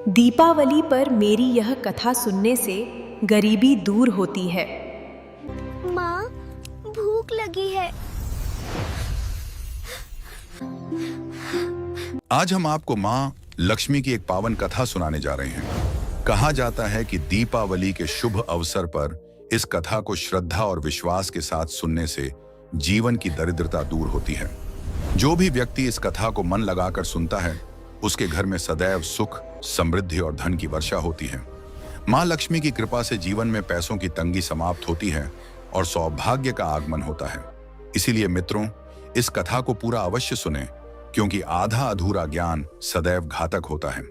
दीपावली पर मेरी यह कथा सुनने से गरीबी दूर होती है। माँ, भूख लगी है। आज हम आपको माँ लक्ष्मी की एक पावन कथा सुनाने जा रहे हैं। कहा जाता है कि दीपावली के शुभ अवसर पर इस कथा को श्रद्धा और विश्वास के साथ सुनने से जीवन की दरिद्रता दूर होती है। जो भी व्यक्ति इस कथा को मन लगाकर सुनता है, उसके घर में सदैव सुख, समृद्धि और धन की वर्षा होती है। माँ लक्ष्मी की कृपा से जीवन में पैसों की तंगी समाप्त होती है और सौभाग्य का आगमन होता है। इसीलिए मित्रों, इस कथा को पूरा अवश्य सुनें, क्योंकि आधा अधूरा ज्ञान सदैव घातक होता है।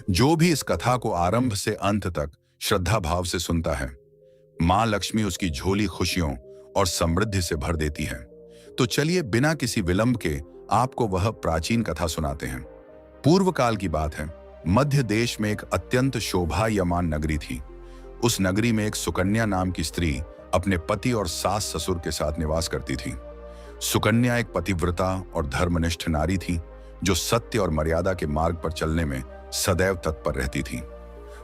जो भी इस कथा को आरंभ से अंत तक श्रद्धा भाव से सुनता है, माँ लक्ष्मी उसकी झोली खुशियों और समृद्धि से भर देती है। तो चलिए बिना किसी विलंब के आपको वह प्राचीन कथा सुनाते हैं। पूर्व काल की बात है। मध्य देश में एक अत्यंत शोभायमान नगरी थी। उस नगरी में एक सुकन्या नाम की स्त्री अपने पति और सास ससुर के साथ निवास करती थी। सुकन्या एक पतिव्रता और धर्मनिष्ठ नारी थी, जो सत्य और मर्यादा के मार्ग पर चलने में सदैव तत्पर रहती थी।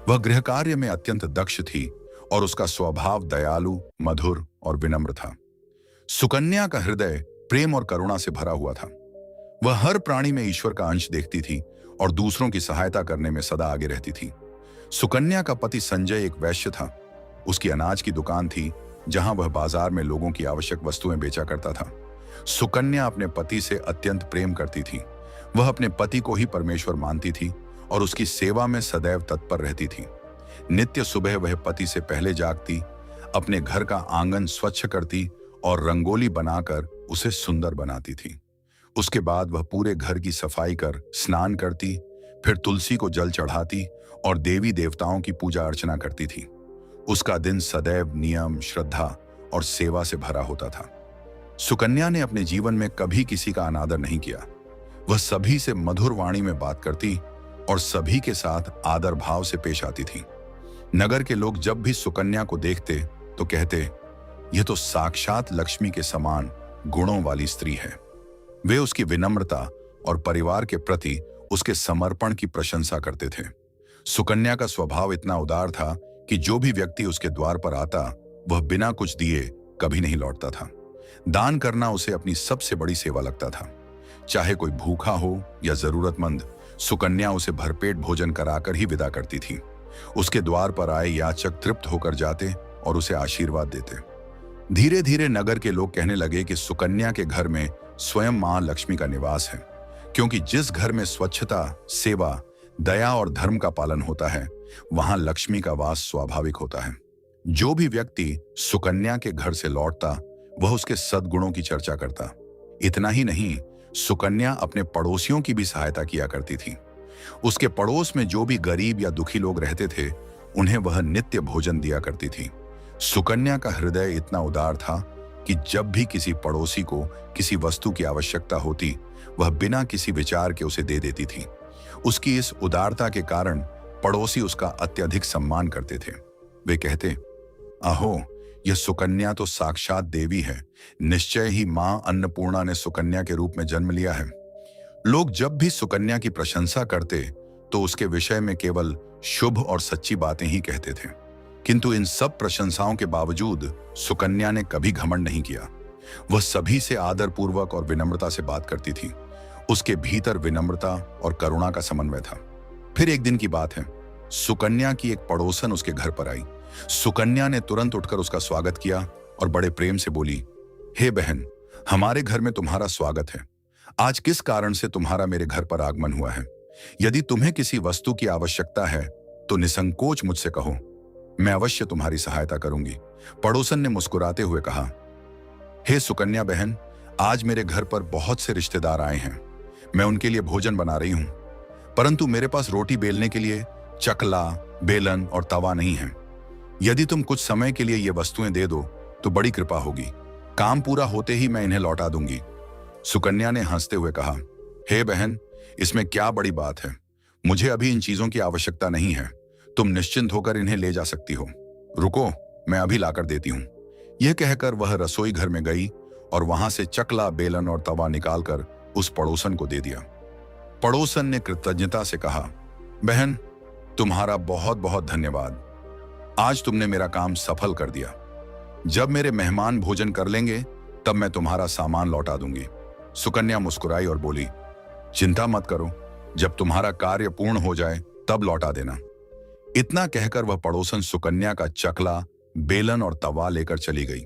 वह गृह कार्य में अत्यंत दक्ष थी और उसका स्वभाव दयालु, मधुर और विनम्र था। सुकन्या का हृदय प्रेम और करुणा से भरा हुआ था। वह हर प्राणी में ईश्वर का अंश देखती थी और दूसरों की सहायता करने में सदा आगे रहती थी। सुकन्या का पति संजय एक वैश्य था। उसकी अनाज की दुकान थी, जहां वह बाजार में लोगों की आवश्यक वस्तुएं बेचा करता था। सुकन्या अपने पति से अत्यंत प्रेम करती थी। वह अपने पति को ही परमेश्वर मानती थी और उसकी सेवा में सदैव तत्पर रहती थी। नित्य सुबह वह पति से पहले जागती, अपने घर का आंगन स्वच्छ करती और रंगोली बनाकर उसे सुंदर बनाती थी। उसके बाद वह पूरे घर की सफाई कर स्नान करती, फिर तुलसी को जल चढ़ाती और देवी देवताओं की पूजा अर्चना करती थी। उसका दिन सदैव नियम, श्रद्धा और सेवा से भरा होता था। सुकन्या ने अपने जीवन में कभी किसी का अनादर नहीं किया। वह सभी से मधुर वाणी में बात करती और सभी के साथ आदर भाव से पेश आती थी। नगर के लोग जब भी सुकन्या को देखते तो कहते, यह तो साक्षात लक्ष्मी के समान गुणों वाली स्त्री है। वे उसकी विनम्रता और परिवार के प्रति उसके समर्पण की प्रशंसा करते थे। सुकन्या का स्वभाव इतना उदार था कि जो भी व्यक्ति उसके द्वार पर आता, वह बिना कुछ दिए कभी नहीं लौटता था। दान करना उसे अपनी सबसे बड़ी सेवा लगता था। चाहे कोई भूखा हो या जरूरतमंद, सुकन्या उसे भरपेट भोजन कराकर ही विदा करती थी। उसके द्वार पर आए याचक तृप्त होकर जाते और उसे आशीर्वाद देते। धीरे धीरे नगर के लोग कहने लगे कि सुकन्या के घर में स्वयं मां लक्ष्मी का निवास है, क्योंकि जिस घर में स्वच्छता, सेवा, दया और धर्म का पालन होता है, वहां लक्ष्मी का वास स्वाभाविक होता है। जो भी व्यक्ति सुकन्या के घर से लौटता, वह उसके सद्गुणों की चर्चा करता। इतना ही नहीं, सुकन्या अपने पड़ोसियों की भी सहायता किया करती थी। उसके पड़ोस में जो भी गरीब या दुखी लोग रहते थे, उन्हें वह नित्य भोजन दिया करती थी। सुकन्या का हृदय इतना उदार था कि जब भी किसी पड़ोसी को किसी वस्तु की आवश्यकता होती, वह बिना किसी विचार के उसे दे देती थी। उसकी इस उदारता के कारण पड़ोसी उसका अत्यधिक सम्मान करते थे। वे कहते, अहो, यह सुकन्या तो साक्षात देवी है। निश्चय ही मां अन्नपूर्णा ने सुकन्या के रूप में जन्म लिया है। लोग जब भी सुकन्या की प्रशंसा करते तो उसके विषय में केवल शुभ और सच्ची बातें ही कहते थे। किंतु इन सब प्रशंसाओं के बावजूद सुकन्या ने कभी घमंड नहीं किया। वह सभी से आदरपूर्वक और विनम्रता से बात करती थी। उसके भीतर विनम्रता और करुणा का समन्वय था। फिर एक दिन की बात है, सुकन्या की एक पड़ोसन उसके घर पर आई। सुकन्या ने तुरंत उठकर उसका स्वागत किया और बड़े प्रेम से बोली, हे बहन, हमारे घर में तुम्हारा स्वागत है। आज किस कारण से तुम्हारा मेरे घर पर आगमन हुआ है? यदि तुम्हें किसी वस्तु की आवश्यकता है तो निसंकोच मुझसे कहो, मैं अवश्य तुम्हारी सहायता करूंगी। पड़ोसन ने मुस्कुराते हुए कहा, हे सुकन्या बहन, आज मेरे घर पर बहुत से रिश्तेदार आए हैं। मैं उनके लिए भोजन बना रही हूं, परंतु मेरे पास रोटी बेलने के लिए चकला, बेलन और तवा नहीं है। यदि तुम कुछ समय के लिए ये वस्तुएं दे दो तो बड़ी कृपा होगी। काम पूरा होते ही मैं इन्हें लौटा दूंगी। सुकन्या ने हंसते हुए कहा, हे बहन, इसमें क्या बड़ी बात है? मुझे अभी इन चीजों की आवश्यकता नहीं है। तुम निश्चिंत होकर इन्हें ले जा सकती हो। रुको, मैं अभी लाकर देती हूं। यह कहकर वह रसोई घर में गई और वहां से चकला, बेलन और तवा निकालकर उस पड़ोसन को दे दिया। पड़ोसन ने कृतज्ञता से कहा, बहन, तुम्हारा बहुत बहुत धन्यवाद। आज तुमने मेरा काम सफल कर दिया। जब मेरे मेहमान भोजन कर लेंगे तब मैं तुम्हारा सामान लौटा दूंगी। सुकन्या मुस्कुराई और बोली, चिंता मत करो, जब तुम्हारा कार्य पूर्ण हो जाए तब लौटा देना। इतना कहकर वह पड़ोसन सुकन्या का चकला, बेलन और तवा लेकर चली गई।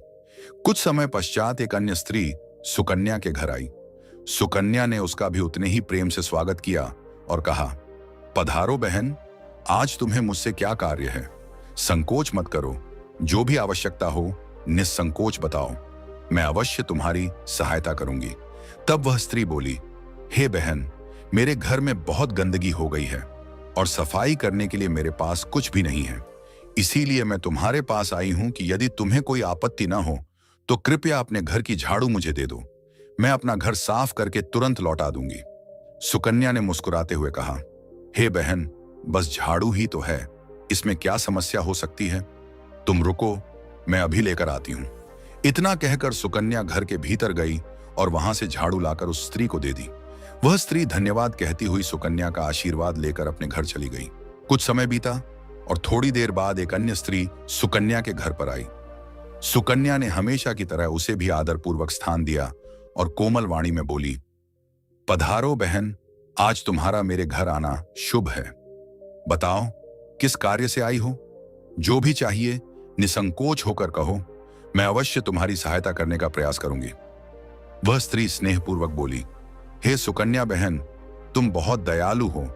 कुछ समय पश्चात एक अन्य स्त्री सुकन्या के घर आई। सुकन्या ने उसका भी उतने ही प्रेम से स्वागत किया और कहा, पधारो बहन, आज तुम्हें मुझसे क्या कार्य है? संकोच मत करो, जो भी आवश्यकता हो निस्संकोच बताओ, मैं अवश्य तुम्हारी सहायता करूंगी। तब वह स्त्री बोली, हे बहन, मेरे घर में बहुत गंदगी हो गई है और सफाई करने के लिए मेरे पास कुछ भी नहीं है। इसीलिए मैं तुम्हारे पास आई हूं कि यदि तुम्हें कोई आपत्ति ना हो तो कृपया अपने घर की झाड़ू मुझे दे दो, मैं अपना घर साफ करके तुरंत लौटा दूंगी। सुकन्या ने मुस्कुराते हुए कहा, हे बहन, बस झाड़ू ही तो है, इसमें क्या समस्या हो सकती है? तुम रुको, मैं अभी लेकर आती हूं। इतना कहकर सुकन्या घर के भीतर गई और वहां से झाड़ू लाकर उस स्त्री को दे दी। वह स्त्री धन्यवाद कहती हुई सुकन्या का आशीर्वाद लेकर अपने घर चली गई। कुछ समय बीता और थोड़ी देर बाद एक अन्य स्त्री सुकन्या के घर पर आई। सुकन्या ने हमेशा की तरह उसे भी आदरपूर्वक स्थान दिया और कोमल वाणी में बोली, पधारो बहन, आज तुम्हारा मेरे घर आना शुभ है। बताओ, किस कार्य से आई हो? जो भी चाहिए निसंकोच होकर कहो, मैं अवश्य तुम्हारी सहायता करने का प्रयास करूंगी। वह स्त्री स्नेहपूर्वक बोली, हे सुकन्या बहन, तुम बहुत दयालु हो।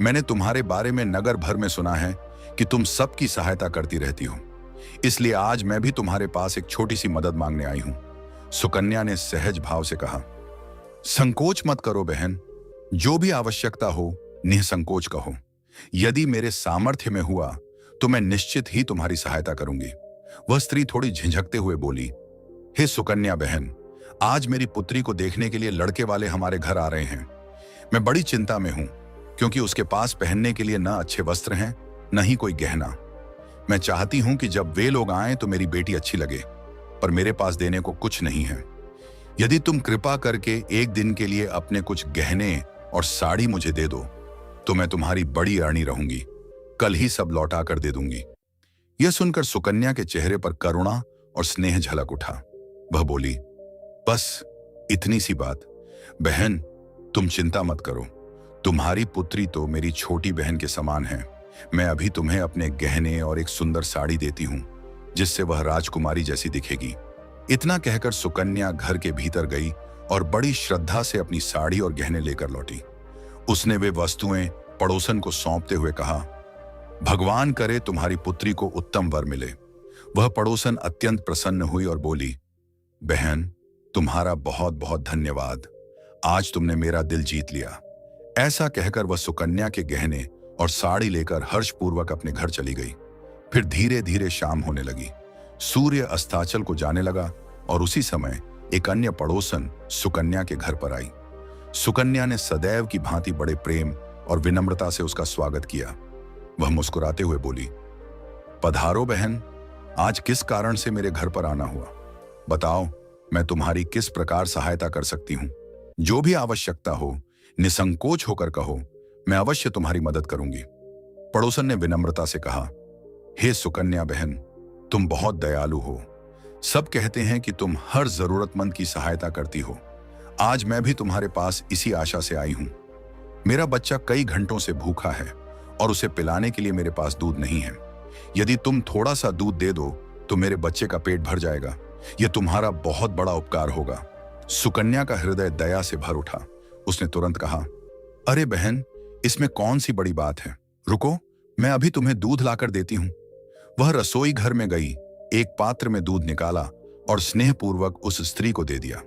मैंने तुम्हारे बारे में नगर भर में सुना है कि तुम सबकी सहायता करती रहती हो, इसलिए आज मैं भी तुम्हारे पास एक छोटी सी मदद मांगने आई हूं। सुकन्या ने सहज भाव से कहा, संकोच मत करो बहन, जो भी आवश्यकता हो निसंकोच कहो। यदि मेरे सामर्थ्य में हुआ तो मैं निश्चित ही तुम्हारी सहायता करूंगी। वह स्त्री थोड़ी झिझकते हुए बोली, हे सुकन्या बहन, आज मेरी पुत्री को देखने के लिए लड़के वाले हमारे घर आ रहे हैं। मैं बड़ी चिंता में हूं, क्योंकि उसके पास पहनने के लिए न अच्छे वस्त्र हैं, न ही कोई गहना। मैं चाहती हूं कि जब वे लोग आएं तो मेरी बेटी अच्छी लगे, पर मेरे पास देने को कुछ नहीं है। यदि तुम कृपा करके एक दिन के लिए अपने कुछ गहने और साड़ी मुझे दे दो तो मैं तुम्हारी बड़ी ऋणी रहूंगी, कल ही सब लौटा कर दे दूंगी। यह सुनकर सुकन्या के चेहरे पर करुणा और स्नेह झलक उठा। वह बोली, बस इतनी सी बात। बहन, तुम चिंता मत करो, तुम्हारी पुत्री तो मेरी छोटी बहन के समान है। मैं अभी तुम्हें अपने गहने और एक सुंदर साड़ी देती हूं, जिससे वह राजकुमारी जैसी दिखेगी। इतना कहकर सुकन्या घर के भीतर गई और बड़ी श्रद्धा से अपनी साड़ी और गहने लेकर लौटी। उसने वे वस्तुएं पड़ोसन को सौंपते हुए कहा, भगवान करे तुम्हारी पुत्री को उत्तम वर मिले। वह पड़ोसन अत्यंत प्रसन्न हुई और बोली, बहन, तुम्हारा बहुत बहुत धन्यवाद, आज तुमने मेरा दिल जीत लिया। ऐसा कहकर वह सुकन्या के गहने और साड़ी लेकर हर्षपूर्वक अपने घर चली गई। फिर धीरे धीरे शाम होने लगी, सूर्य अस्ताचल को जाने लगा और उसी समय एक अन्य पड़ोसन सुकन्या के घर पर आई। सुकन्या ने सदैव की भांति बड़े प्रेम और विनम्रता से उसका स्वागत किया। वह मुस्कुराते हुए बोली, पधारो बहन, आज किस कारण से मेरे घर पर आना हुआ? बताओ, मैं तुम्हारी किस प्रकार सहायता कर सकती हूं? जो भी आवश्यकता हो निसंकोच होकर कहो, मैं अवश्य तुम्हारी मदद करूंगी। पड़ोसन ने विनम्रता से कहा, हे सुकन्या बहन, तुम बहुत दयालु हो। सब कहते हैं कि तुम हर जरूरतमंद की सहायता करती हो। आज मैं भी तुम्हारे पास इसी आशा से आई हूं। मेरा बच्चा कई घंटों से भूखा है और उसे पिलाने के लिए मेरे पास दूध नहीं है। यदि तुम थोड़ा सा दूध दे दो तो मेरे बच्चे का पेट भर जाएगा। यह तुम्हारा बहुत बड़ा उपकार होगा। सुकन्या का हृदय दया से भर उठा। उसने तुरंत कहा, अरे बहन, इसमें कौन सी बड़ी बात है, रुको, मैं अभी तुम्हें दूध लाकर देती हूं। वह रसोई घर में गई, एक पात्र में दूध निकाला और स्नेहपूर्वक उस स्त्री को दे दिया।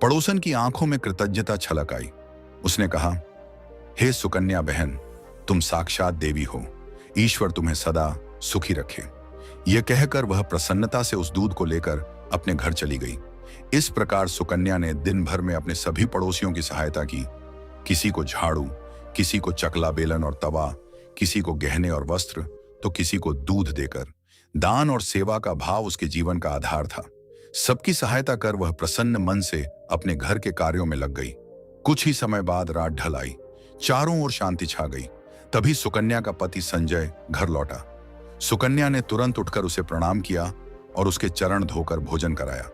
पड़ोसन की आंखों में कृतज्ञता छलक आई। उसने कहा, हे सुकन्या बहन, तुम साक्षात देवी हो, ईश्वर तुम्हें सदा सुखी रखे। यह कहकर वह प्रसन्नता से उस दूध को लेकर अपने घर चली गई। इस प्रकार सुकन्या ने दिन भर में अपने सभी पड़ोसियों की सहायता की। किसी को झाड़ू, किसी को चकला, बेलन और तवा, किसी को गहने और वस्त्र, तो किसी को दूध देकर। दान और सेवा का भाव उसके जीवन का आधार था। सबकी सहायता कर वह प्रसन्न मन से अपने घर के कार्यों में लग गई। कुछ ही समय बाद रात ढल आई। चारों ओर शांति छा गई। तभी सुकन्या का पति संजय घर लौटा। सुकन्या ने तुरंत उठकर उसे प्रणाम किया और उसके चरण धोकर भोजन कराया।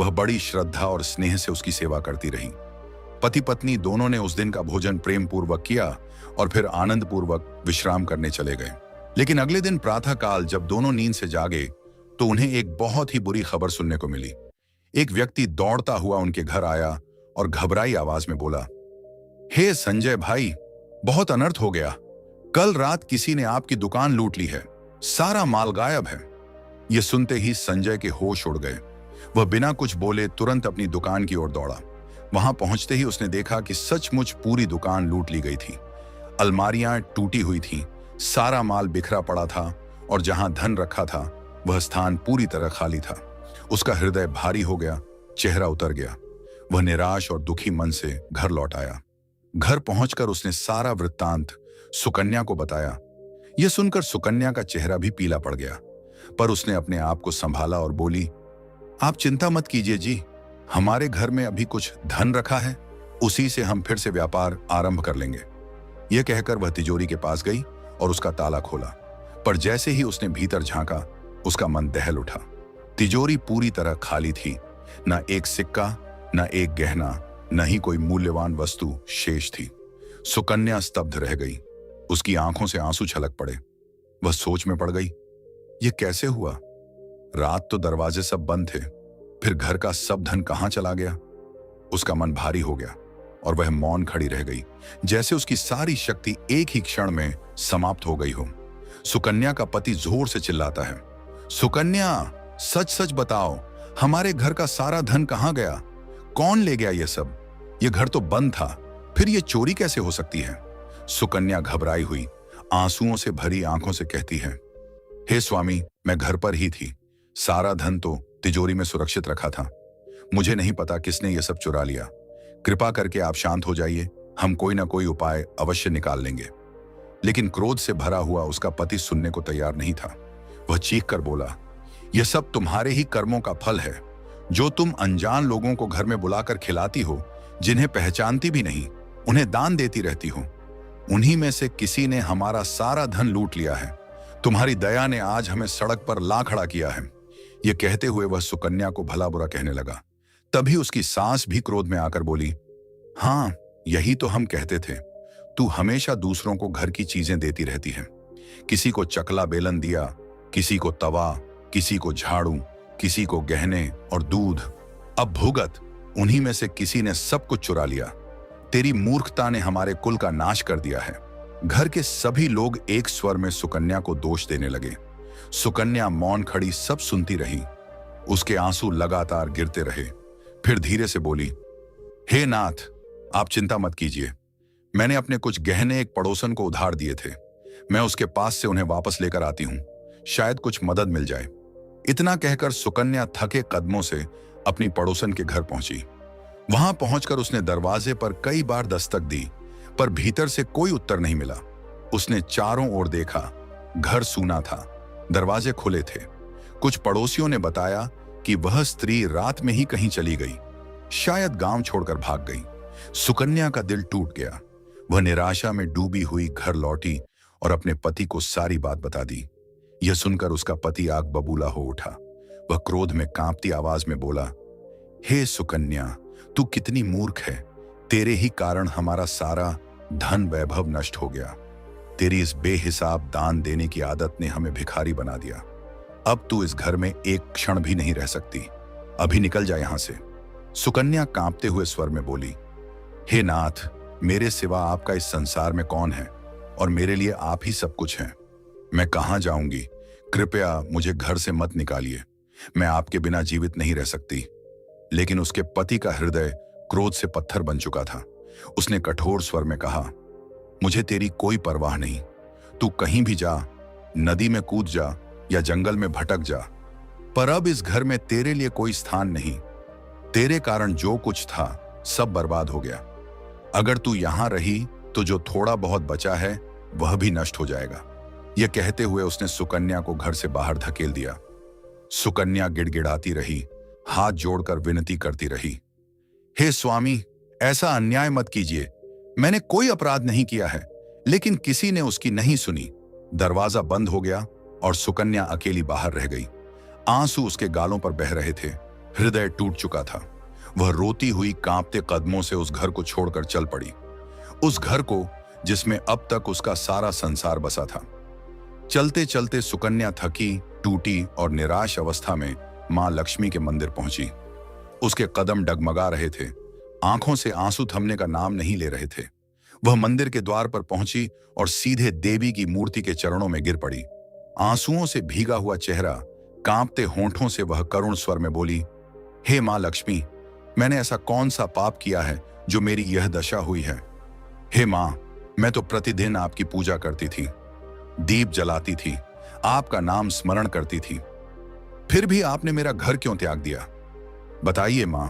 वह बड़ी श्रद्धा और स्नेह से उसकी सेवा करती रही। पति पत्नी दोनों ने उस दिन का भोजन प्रेम पूर्वक किया और फिर आनंद पूर्वक विश्राम करने चले गए। लेकिन अगले दिन प्रातःकाल जब दोनों नींद से जागे तो उन्हें एक बहुत ही बुरी खबर सुनने को मिली। एक व्यक्ति दौड़ता हुआ उनके घर आया और घबराई आवाज में बोला, हे संजय भाई, बहुत अनर्थ हो गया। कल रात किसी ने आपकी दुकान लूट ली है, सारा माल गायब है। यह सुनते ही संजय के होश उड़ गए। वह बिना कुछ बोले तुरंत अपनी दुकान की ओर दौड़ा। वहां पहुंचते ही उसने देखा कि सचमुच पूरी दुकान लूट ली गई थी। अलमारियां टूटी हुई थीं, सारा माल बिखरा पड़ा था और जहां धन रखा था वह स्थान पूरी तरह खाली था। उसका हृदय भारी हो गया, चेहरा उतर गया। वह निराश और दुखी मन से घर लौट आया। घर पहुंचकर उसने सारा वृत्तांत सुकन्या को बताया। यह सुनकर सुकन्या का चेहरा भी पीला पड़ गया, पर उसने अपने आप को संभाला और बोली, आप चिंता मत कीजिए जी, हमारे घर में अभी कुछ धन रखा है, उसी से हम फिर से व्यापार आरंभ कर लेंगे। यह कहकर वह तिजोरी के पास गई और उसका ताला खोला, पर जैसे ही उसने भीतर झांका उसका मन दहल उठा। तिजोरी पूरी तरह खाली थी, न एक सिक्का, न एक गहना, न ही कोई मूल्यवान वस्तु शेष थी। सुकन्या स्तब्ध रह गई। उसकी आंखों से आंसू छलक पड़े। वह सोच में पड़ गई, यह कैसे हुआ? रात तो दरवाजे सब बंद थे, फिर घर का सब धन कहां चला गया? उसका मन भारी हो गया और वह मौन खड़ी रह गई, जैसे उसकी सारी शक्ति एक ही क्षण में समाप्त हो गई हो। सुकन्या का पति जोर से चिल्लाता है, सुकन्या, सच सच बताओ, हमारे घर का सारा धन कहां गया? कौन ले गया ये सब? ये घर तो बंद था, फिर ये चोरी कैसे हो सकती है? सुकन्या घबराई हुई आंसुओं से भरी आंखों से कहती है, हे स्वामी, मैं घर पर ही थी, सारा धन तो तिजोरी में सुरक्षित रखा था। मुझे नहीं पता किसने ये सब चुरा लिया। कृपा करके आप शांत हो जाइए, हम कोई ना कोई उपाय अवश्य निकाल लेंगे। लेकिन क्रोध से भरा हुआ उसका पति सुनने को तैयार नहीं था। वह चीख कर बोला, यह सब तुम्हारे ही कर्मों का फल है, जो तुम अनजान लोगों को घर में बुलाकर खिलाती हो, जिन्हें पहचानती भी नहीं, उन्हें दान देती रहती हो। उन्हीं में से किसी ने हमारा सारा धन लूट लिया है। तुम्हारी दया ने आज हमें सड़क पर ला खड़ा किया है। यह कहते हुए वह सुकन्या को भला बुरा कहने लगा। तभी उसकी सास भी क्रोध में आकर बोली, हाँ, यही तो हम कहते थे, तू हमेशा दूसरों को घर की चीजें देती रहती है। किसी को चकला बेलन दिया, किसी को तवा, किसी को झाड़ू, किसी को गहने और दूध। अब भुगत, उन्हीं में से किसी ने सब कुछ चुरा लिया। तेरी मूर्खता ने हमारे कुल का नाश कर दिया है। घर के सभी लोग एक स्वर में सुकन्या को दोष देने लगे। सुकन्या मौन खड़ी सब सुनती रही। उसके आंसू लगातार गिरते रहे। फिर धीरे से बोली, हे नाथ, आप चिंता मत कीजिए। मैंने अपने कुछ गहने एक पड़ोसन को उधार दिए थे। मैं उसके पास से उन्हें वापस लेकर आती हूं, शायद कुछ मदद मिल जाए। इतना कहकर सुकन्या थके कदमों से अपनी पड़ोसन के घर पहुंची। वहां पहुंचकर उसने दरवाजे पर कई बार दस्तक दी, पर भीतर से कोई उत्तर नहीं मिला। उसने चारों ओर देखा, घर सूना था, दरवाजे खुले थे। कुछ पड़ोसियों ने बताया कि वह स्त्री रात में ही कहीं चली गई, शायद गांव छोड़कर भाग गई। सुकन्या का दिल टूट गया। वह निराशा में डूबी हुई घर लौटी और अपने पति को सारी बात बता दी। यह सुनकर उसका पति आग बबूला हो उठा। वह क्रोध में कांपती आवाज में बोला, हे सुकन्या, तू कितनी मूर्ख है। तेरे ही कारण हमारा सारा धन वैभव नष्ट हो गया। तेरी इस बेहिसाब दान देने की आदत ने हमें भिखारी बना दिया। अब तू इस घर में एक क्षण भी नहीं रह सकती। अभी निकल जा यहां से। सुकन्या कांपते हुए स्वर में बोली, हे नाथ, मेरे सिवा आपका इस संसार में कौन है और मेरे लिए आप ही सब कुछ हैं। मैं कहां जाऊंगी? कृपया मुझे घर से मत निकालिए। मैं आपके बिना जीवित नहीं रह सकती। लेकिन उसके पति का हृदय क्रोध से पत्थर बन चुका था। उसने कठोर स्वर में कहा, मुझे तेरी कोई परवाह नहीं। तू कहीं भी जा, नदी में कूद जा या जंगल में भटक जा, पर अब इस घर में तेरे लिए कोई स्थान नहीं। तेरे कारण जो कुछ था सब बर्बाद हो गया। अगर तू यहां रही तो जो थोड़ा बहुत बचा है वह भी नष्ट हो जाएगा। यह कहते हुए उसने सुकन्या को घर से बाहर धकेल दिया। सुकन्या गिड़गिड़ाती रही, हाथ जोड़कर विनती करती रही, हे स्वामी, ऐसा अन्याय मत कीजिए। मैंने कोई अपराध नहीं किया है। लेकिन किसी ने उसकी नहीं सुनी। दरवाजा बंद हो गया और सुकन्या अकेली बाहर रह गई। आंसू उसके गालों पर बह रहे थे, हृदय टूट चुका था। वह रोती हुई कांपते कदमों से उस घर को छोड़कर चल पड़ी, उस घर को जिसमें अब तक उसका सारा संसार बसा था। चलते चलते सुकन्या थकी, टूटी और निराश अवस्था में मां लक्ष्मी के मंदिर पहुंची। उसके कदम डगमगा रहे थे, आंखों से आंसू थमने का नाम नहीं ले रहे थे। वह मंदिर के द्वार पर पहुंची और सीधे देवी की मूर्ति के चरणों में गिर पड़ी। आंसुओं से भीगा हुआ चेहरा, कांपते होंठों से वह करुण स्वर में बोली, हे मां लक्ष्मी, मैंने ऐसा कौन सा पाप किया है जो मेरी यह दशा हुई है? हे मां, मैं तो प्रतिदिन आपकी पूजा करती थी, दीप जलाती थी, आपका नाम स्मरण करती थी, फिर भी आपने मेरा घर क्यों त्याग दिया? बताइए मां,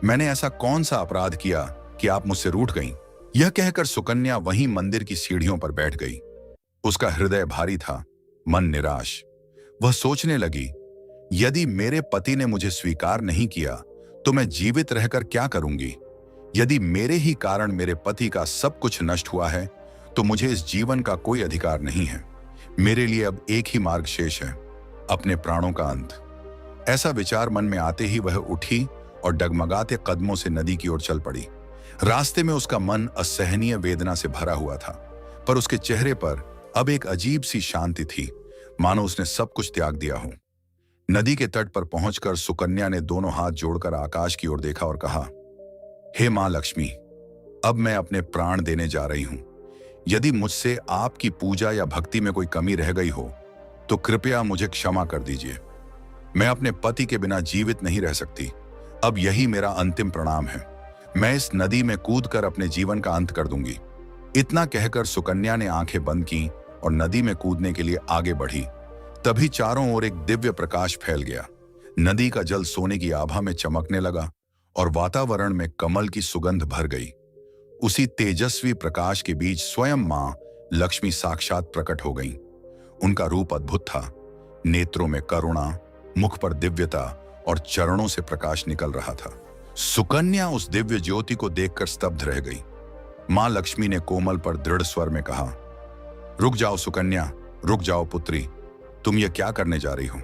मैंने ऐसा कौन सा अपराध किया कि आप मुझसे रूठ गईं? यह कहकर सुकन्या वहीं मंदिर की सीढ़ियों पर बैठ गई। उसका हृदय भारी था, मन निराश। वह सोचने लगी, यदि मेरे पति ने मुझे स्वीकार नहीं किया तो मैं जीवित रहकर क्या करूंगी? यदि मेरे ही कारण मेरे पति का सब कुछ नष्ट हुआ है तो मुझे इस जीवन का कोई अधिकार नहीं है। मेरे लिए अब एक ही मार्ग शेष है, अपने प्राणों का अंत। ऐसा विचार मन में आते ही वह उठी और डगमगाते कदमों से नदी की ओर चल पड़ी। रास्ते में उसका मन असहनीय वेदना से भरा हुआ था, पर उसके चेहरे पर अब एक अजीब सी शांति थी, मानो उसने सब कुछ त्याग दिया हो। नदी के तट पर पहुंचकर सुकन्या ने दोनों हाथ जोड़कर आकाश की ओर देखा और कहा, हे मां लक्ष्मी, अब मैं अपने प्राण देने जा रही हूं। यदि मुझसे आपकी पूजा या भक्ति में कोई कमी रह गई हो तो कृपया मुझे क्षमा कर दीजिए। मैं अपने पति के बिना जीवित नहीं रह सकती। अब यही मेरा अंतिम प्रणाम है। मैं इस नदी में कूदकर अपने जीवन का अंत कर दूंगी। इतना कहकर सुकन्या ने आंखें बंद की और नदी में कूदने के लिए आगे बढ़ी। तभी चारों ओर एक दिव्य प्रकाश फैल गया। नदी का जल सोने की आभा में चमकने लगा और वातावरण में कमल की सुगंध भर गई। उसी तेजस्वी प्रकाश के बीच स्वयं मां लक्ष्मी साक्षात प्रकट हो गईं। उनका रूप अद्भुत था, नेत्रों में करुणा, मुख पर दिव्यता और चरणों से प्रकाश निकल रहा था। सुकन्या उस दिव्य ज्योति को देखकर स्तब्ध रह गई। मां लक्ष्मी ने कोमल पर दृढ़ स्वर में कहा, रुक जाओ सुकन्या, रुक जाओ पुत्री, तुम ये क्या करने जा रही हो?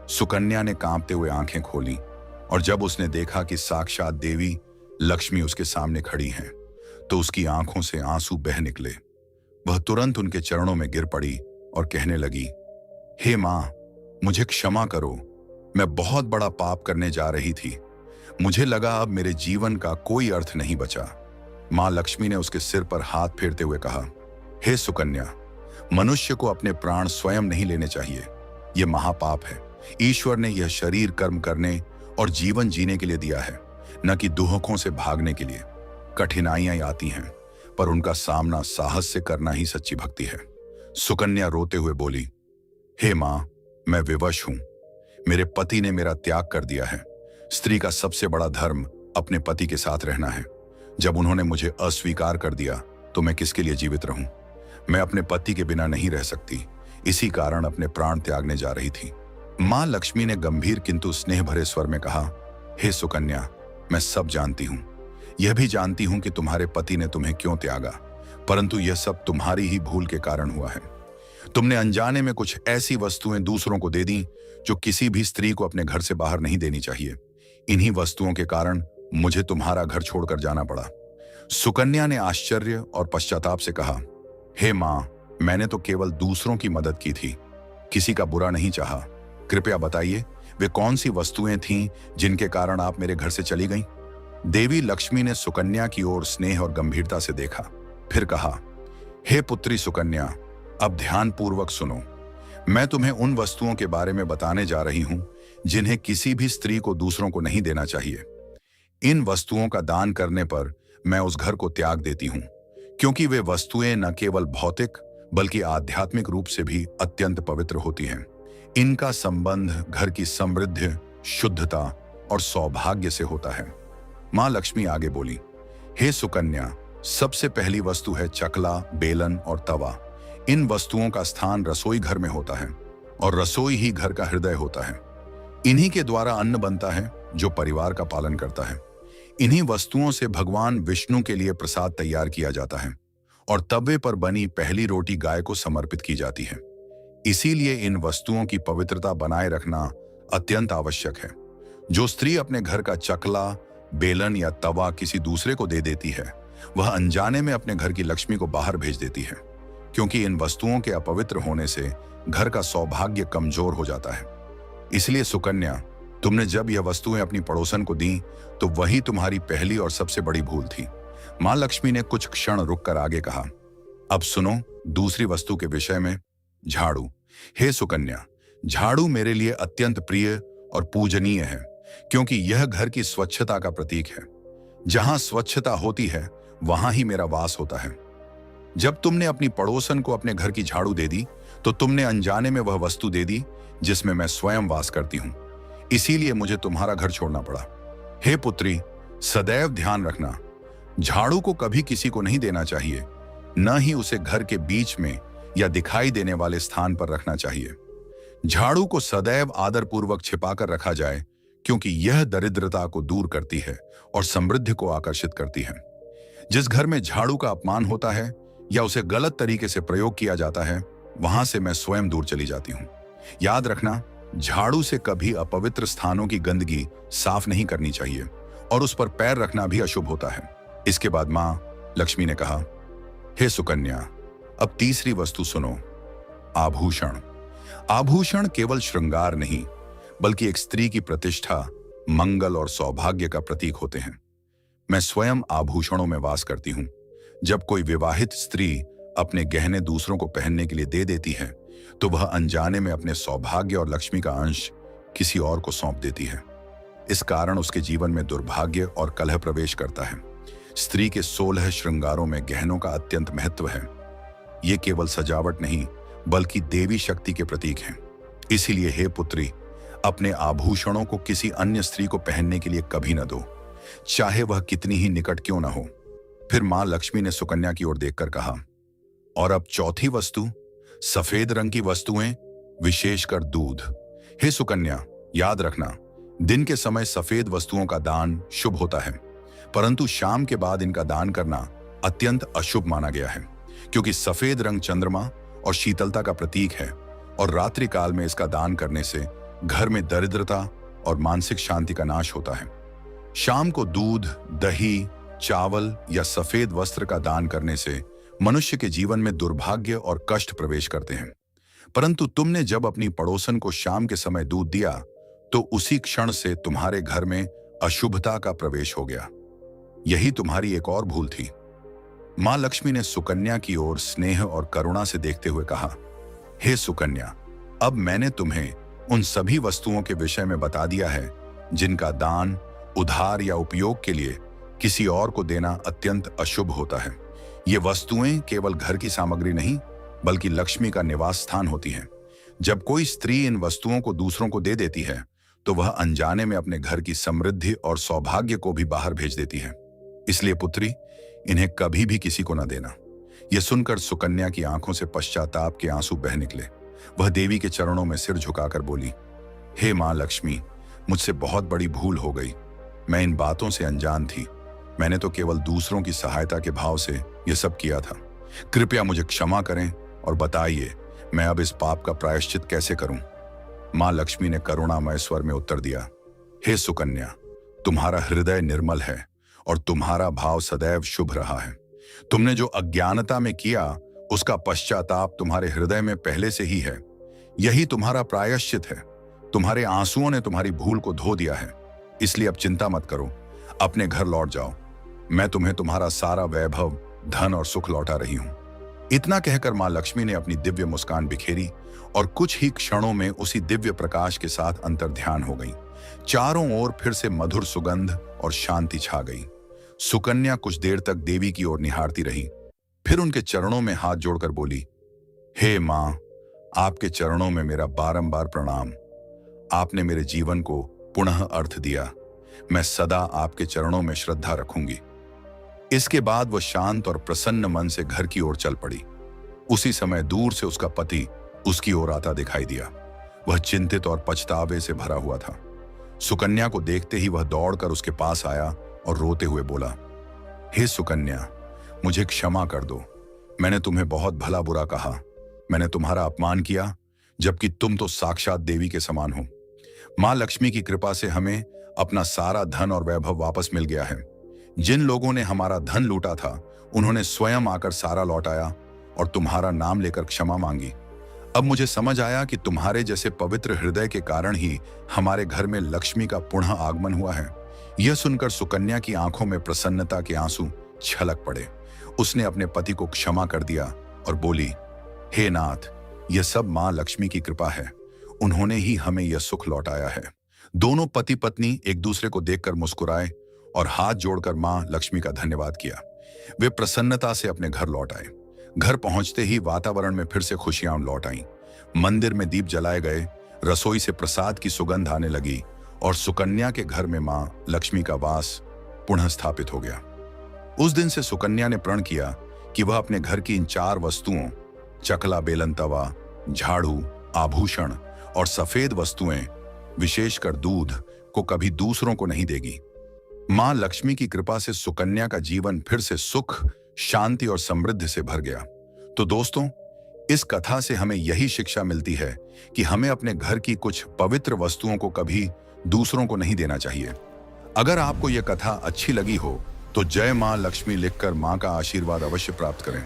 सुकन्या ने कांपते हुए आंखें खोली और जब उसने देखा कि साक्षात देवी लक्ष्मी उसके सामने खड़ी हैं, तो उसकी आंखों से आंसू बह निकले। वह तुरंत उनके चरणों में गिर पड़ी और कहने लगी, हे मां, मुझे क्षमा करो, मैं बहुत बड़ा पाप करने जा रही थी। मुझे लगा अब मेरे जीवन का कोई अर्थ नहीं बचा। मां लक्ष्मी ने उसके सिर पर हाथ फेरते हुए कहा, हे सुकन्या, मनुष्य को अपने प्राण स्वयं नहीं लेने चाहिए। यह महापाप है। ईश्वर ने यह शरीर कर्म करने और जीवन जीने के लिए दिया है, न कि दुखों से भागने के लिए। कठिनाइयां आती हैं, पर उनका सामना साहस से करना ही सच्ची भक्ति है। सुकन्या रोते हुए बोली, हे मां, मैं विवश हूं। मेरे पति ने मेरा त्याग कर दिया है। स्त्री का सबसे बड़ा धर्म अपने पति के साथ रहना है। जब उन्होंने मुझे अस्वीकार कर दिया तो मैं किसके लिए जीवित रहूं? मैं अपने पति के बिना नहीं रह सकती। इसी कारण अपने प्राण त्यागने जा रही थी। मां लक्ष्मी ने गंभीर किंतु स्नेह भरे स्वर में कहा, हे सुकन्या, मैं सब जानती हूं। यह भी जानती हूं कि तुम्हारे पति ने तुम्हें क्यों त्यागा, परंतु यह सब तुम्हारी ही भूल के कारण हुआ है। तुमने अनजाने में कुछ ऐसी वस्तुएं दूसरों को दे दी जो किसी भी स्त्री को अपने घर से बाहर नहीं देनी चाहिए। इन्हीं वस्तुओं के कारण मुझे तुम्हारा घर छोड़कर जाना पड़ा। सुकन्या ने आश्चर्य और पश्चाताप से कहा, हे मां, मैंने तो केवल दूसरों की मदद की थी, किसी का बुरा नहीं चाहा। कृपया बताइए, वे कौन सी वस्तुएं थीं जिनके कारण आप मेरे घर से चली गईं? देवी लक्ष्मी ने सुकन्या की ओर स्नेह और गंभीरता से देखा, फिर कहा, हे पुत्री सुकन्या, अब ध्यानपूर्वक सुनो। मैं तुम्हें उन वस्तुओं के बारे में बताने जा रही हूं जिन्हें किसी भी स्त्री को दूसरों को नहीं देना चाहिए। इन वस्तुओं का दान करने पर मैं उस घर को त्याग देती हूं, क्योंकि वे वस्तुएं न केवल भौतिक बल्कि आध्यात्मिक रूप से भी अत्यंत पवित्र होती हैं। इनका संबंध घर की समृद्धि, शुद्धता और सौभाग्य से होता है। मां लक्ष्मी आगे बोली, हे सुकन्या, सबसे पहली वस्तु है चकला, बेलन और तवा। इन वस्तुओं का स्थान रसोई घर में होता है और रसोई ही घर का हृदय होता है। इन्हीं के द्वारा अन्न बनता है जो परिवार का पालन करता है। इन्हीं वस्तुओं से भगवान विष्णु के लिए प्रसाद तैयार किया जाता है और तवे पर बनी पहली रोटी गाय को समर्पित की जाती है। इसीलिए इन वस्तुओं की पवित्रता बनाए रखना अत्यंत आवश्यक है। जो स्त्री अपने घर का चकला, बेलन या तवा किसी दूसरे को दे देती है, वह अनजाने में अपने घर की लक्ष्मी को बाहर भेज देती है, क्योंकि इन वस्तुओं के अपवित्र होने से घर का सौभाग्य कमजोर हो जाता है। इसलिए सुकन्या, तुमने जब यह वस्तुएं अपनी पड़ोसन को दी तो वही तुम्हारी पहली और सबसे बड़ी भूल थी। मां लक्ष्मी ने कुछ क्षण रुककर आगे कहा, अब सुनो दूसरी वस्तु के विषय में, झाड़ू। हे सुकन्या, झाड़ू मेरे लिए अत्यंत प्रिय और पूजनीय है, क्योंकि यह घर की स्वच्छता का प्रतीक है। जहां स्वच्छता होती है वहां ही मेरा वास होता है। जब तुमने अपनी पड़ोसन को अपने घर की झाड़ू दे दी तो तुमने अनजाने में वह वस्तु दे दी जिसमें मैं स्वयं वास करती हूं। इसीलिए मुझे तुम्हारा घर छोड़ना पड़ा। हे पुत्री, सदैव ध्यान रखना, झाड़ू को कभी किसी को नहीं देना चाहिए, न ही उसे घर के बीच में या दिखाई देने वाले स्थान पर रखना चाहिए। झाड़ू को सदैव आदरपूर्वक छिपाकर रखा जाए, क्योंकि यह दरिद्रता को दूर करती है और समृद्धि को आकर्षित करती है। जिस घर में झाड़ू का अपमान होता है या उसे गलत तरीके से प्रयोग किया जाता है, वहां से मैं स्वयं दूर चली जाती हूं। याद रखना, झाड़ू से कभी अपवित्र स्थानों की गंदगी साफ नहीं करनी चाहिए और उस पर पैर रखना भी अशुभ होता है। इसके बाद मां लक्ष्मी ने कहा, हे सुकन्या, अब तीसरी वस्तु सुनो, आभूषण। आभूषण केवल श्रृंगार नहीं, बल्कि एक स्त्री की प्रतिष्ठा, मंगल और सौभाग्य का प्रतीक होते हैं। मैं स्वयं आभूषणों में वास करती हूं। जब कोई विवाहित स्त्री अपने गहने दूसरों को पहनने के लिए दे देती है, तो वह अनजाने में अपने सौभाग्य और लक्ष्मी का अंश किसी और को सौंप देती है। इस कारण उसके जीवन में दुर्भाग्य और कलह प्रवेश करता है। स्त्री के 16 श्रृंगारों में गहनों का अत्यंत महत्व है। ये केवल सजावट नहीं, बल्कि देवी शक्ति के प्रतीक हैं। इसीलिए हे पुत्री, अपने आभूषणों को किसी अन्य स्त्री को पहनने के लिए कभी न दो, चाहे वह कितनी ही निकट क्यों न हो। फिर मां लक्ष्मी ने सुकन्या की ओर देखकर कहा, और अब चौथी वस्तु, सफेद रंग की वस्तुएं, विशेषकर दूध। हे सुकन्या, याद रखना, दिन के समय सफेद वस्तुओं का दान शुभ होता है, परंतु शाम के बाद इनका दान करना अत्यंत अशुभ माना गया है, क्योंकि सफेद रंग चंद्रमा और शीतलता का प्रतीक है और रात्रि काल में इसका दान करने से घर में दरिद्रता और मानसिक शांति का नाश होता है। शाम को दूध, दही, चावल या सफेद वस्त्र का दान करने से मनुष्य के जीवन में दुर्भाग्य और कष्ट प्रवेश करते हैं। परंतु तुमने जब अपनी पड़ोसन को शाम के समय दूध दिया तो उसी क्षण से तुम्हारे घर में अशुभता का प्रवेश हो गया। यही तुम्हारी एक और भूल थी। मां लक्ष्मी ने सुकन्या की ओर स्नेह और करुणा से देखते हुए कहा, हे सुकन्या, अब मैंने तुम्हें उन सभी वस्तुओं के विषय में बता दिया है जिनका दान, उधार या उपयोग के लिए किसी और को देना अत्यंत अशुभ होता है। ये वस्तुएं केवल घर की सामग्री नहीं, बल्कि लक्ष्मी का निवास स्थान होती हैं। जब कोई स्त्री इन वस्तुओं को दूसरों को दे देती है, तो वह अनजाने में अपने घर की समृद्धि और सौभाग्य को भी बाहर भेज देती है। इसलिए पुत्री, इन्हें कभी भी किसी को न देना। यह सुनकर सुकन्या की आंखों से पश्चाताप के आंसू बह निकले। वह देवी के चरणों में सिर झुकाकर बोली, हे मां लक्ष्मी, मुझसे बहुत बड़ी भूल हो गई। मैं इन बातों से अनजान थी। मैंने तो केवल दूसरों की सहायता के भाव से यह सब किया था। कृपया मुझे क्षमा करें और बताइए, मैं अब इस पाप का प्रायश्चित कैसे करूं? मां लक्ष्मी ने करुणामय स्वर में उत्तर दिया, हे सुकन्या, तुम्हारा हृदय निर्मल है और तुम्हारा भाव सदैव शुभ रहा है। तुमने जो अज्ञानता में किया, उसका पश्चाताप तुम्हारे हृदय में पहले से ही है। यही तुम्हारा प्रायश्चित है। तुम्हारे आंसुओं ने तुम्हारी भूल को धो दिया है। इसलिए अब चिंता मत करो, अपने घर लौट जाओ। मैं तुम्हें तुम्हारा सारा वैभव, धन और सुख लौटा रही हूं। इतना कहकर मां लक्ष्मी ने अपनी दिव्य मुस्कान बिखेरी और कुछ ही क्षणों में उसी दिव्य प्रकाश के साथ अंतर्ध्यान हो गई। चारों ओर फिर से मधुर सुगंध और शांति छा गई। सुकन्या कुछ देर तक देवी की ओर निहारती रही, फिर उनके चरणों में हाथ जोड़कर बोली, हे मां, आपके चरणों में मेरा बारंबार प्रणाम। आपने मेरे जीवन को पुनः अर्थ दिया। मैं सदा आपके चरणों में श्रद्धा रखूंगी। इसके बाद वह शांत और प्रसन्न मन से घर की ओर चल पड़ी। उसी समय दूर से उसका पति उसकी ओर आता दिखाई दिया। वह चिंतित और पछतावे से भरा हुआ था। सुकन्या को देखते ही वह दौड़कर उसके पास आया और रोते हुए बोला, हे सुकन्या, मुझे क्षमा कर दो। मैंने तुम्हें बहुत भला बुरा कहा, मैंने तुम्हारा अपमान किया, जबकि तुम तो साक्षात देवी के समान हो। माँ लक्ष्मी की कृपा से हमें अपना सारा धन और वैभव वापस मिल गया है। जिन लोगों ने हमारा धन लूटा था, उन्होंने स्वयं आकर सारा लौटाया और तुम्हारा नाम लेकर क्षमा मांगी। अब मुझे समझ आया कि तुम्हारे जैसे पवित्र हृदय के कारण ही हमारे घर में लक्ष्मी का पुनः आगमन हुआ है। यह सुनकर सुकन्या की आंखों में प्रसन्नता के आंसू छलक पड़े। उसने अपने पति को क्षमा कर दिया और बोली, हे नाथ, यह सब माँ लक्ष्मी की कृपा है, उन्होंने ही हमें यह सुख लौटाया है। दोनों पति पत्नी एक दूसरे को देखकर मुस्कुराए और हाथ जोड़कर माँ लक्ष्मी का धन्यवाद किया। वे प्रसन्नता से अपने घर लौट आए। घर पहुंचते ही वातावरण में फिर से खुशियां लौट आईं। मंदिर में दीप जलाए गए, रसोई से प्रसाद की सुगंध आने लगी और सुकन्या के घर में माँ लक्ष्मी का वास पुनः स्थापित हो गया। उस दिन से सुकन्या ने प्रण किया कि वह अपने घर की इन 4 वस्तुओं, चकला बेलन तवा, झाड़ू, आभूषण और सफेद वस्तुएं, विशेषकर दूध, को कभी दूसरों को नहीं देगी। मां लक्ष्मी की कृपा से सुकन्या का जीवन फिर से सुख, शांति और समृद्धि से भर गया। तो दोस्तों, इस कथा से हमें यही शिक्षा मिलती है कि हमें अपने घर की कुछ पवित्र वस्तुओं को कभी दूसरों को नहीं देना चाहिए। अगर आपको यह कथा अच्छी लगी हो तो जय मां लक्ष्मी लिखकर मां का आशीर्वाद अवश्य प्राप्त करें।